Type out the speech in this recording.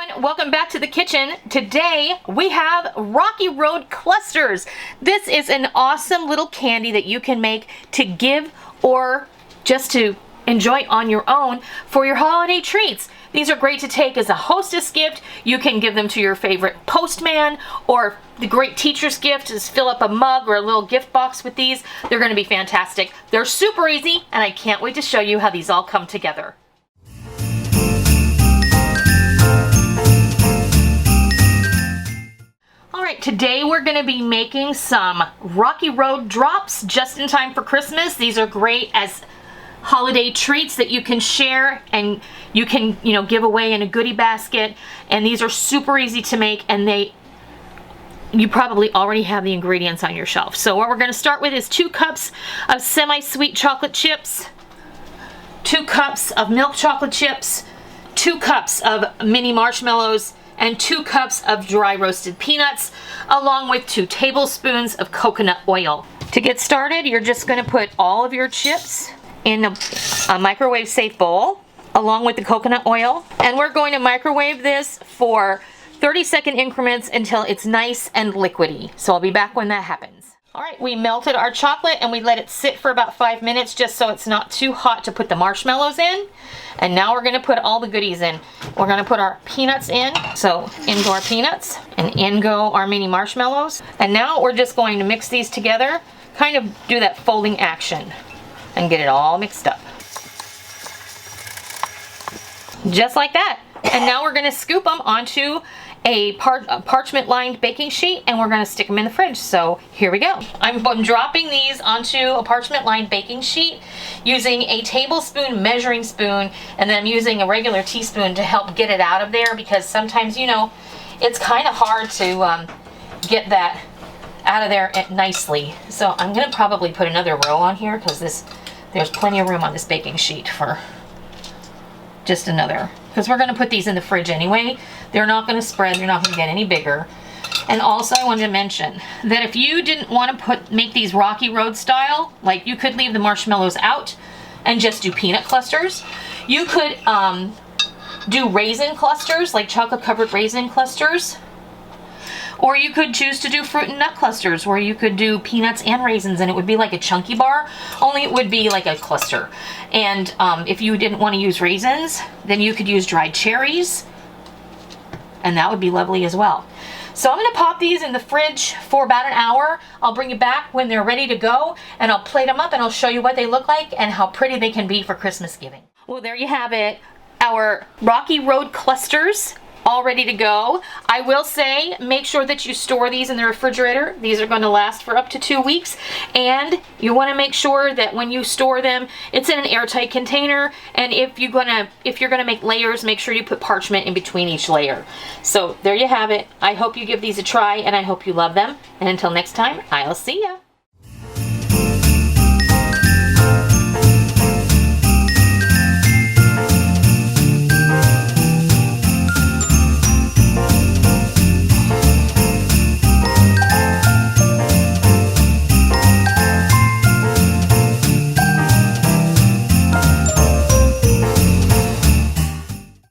everyone, welcome back to the kitchen. Today we have Rocky Road clusters. This is an awesome little candy that you can make to give or just to enjoy on your own for your holiday treats. These are great to take as a hostess gift. You can give them to your favorite postman, or the great teacher's gift is fill up a mug or a little gift box with these. They're going to be fantastic. They're super easy, and I can't wait to show you how these all come together. Alright, today we're going to be making some Rocky Road drops just in time for Christmas. These are great as holiday treats that you can share and you can, give away in a goodie basket. And these are super easy to make, and you probably already have the ingredients on your shelf. So what we're going to start with is 2 cups of semi-sweet chocolate chips, 2 cups of milk chocolate chips, 2 cups of mini marshmallows, and 2 cups of dry roasted peanuts, along with 2 tablespoons of coconut oil. To get started, you're just going to put all of your chips in a microwave safe bowl, along with the coconut oil. And we're going to microwave this for 30-second increments until it's nice and liquidy. So I'll be back when that happens. Alright, we melted our chocolate and we let it sit for about 5 minutes just so it's not too hot to put the marshmallows in. And now we're going to put all the goodies in. We're going to put our peanuts in. So in go our peanuts and in go our mini marshmallows. And now we're just going to mix these together, kind of do that folding action and get it all mixed up. Just like that. And now we're going to scoop them onto a parchment lined baking sheet, and we're going to stick them in the fridge. So here we go. I'm dropping these onto a parchment lined baking sheet using a tablespoon measuring spoon, and then I'm using a regular teaspoon to help get it out of there, because sometimes it's kind of hard to get that out of there nicely. So I'm going to probably put another row on here, because there's plenty of room on this baking sheet for just another, because we're going to put these in the fridge anyway. They're not going to spread. They're not going to get any bigger. And also I wanted to mention that if you didn't want to make these Rocky Road style, like you could leave the marshmallows out and just do peanut clusters. You could do raisin clusters, like chocolate covered raisin clusters. Or you could choose to do fruit and nut clusters, where you could do peanuts and raisins, and it would be like a chunky bar, only it would be like a cluster. And if you didn't want to use raisins, then you could use dried cherries, and that would be lovely as well. So I'm going to pop these in the fridge for about an hour. I'll bring you back when they're ready to go, and I'll plate them up, and I'll show you what they look like and how pretty they can be for Christmas giving. Well, there you have it. Our Rocky Road clusters all ready to go. I will say, make sure that you store these in the refrigerator. These are going to last for up to 2 weeks, and you want to make sure that when you store them, it's in an airtight container. And if you're gonna make layers, make sure you put parchment in between each layer. So there you have it. I hope you give these a try, and I hope you love them. And until next time, I'll see ya.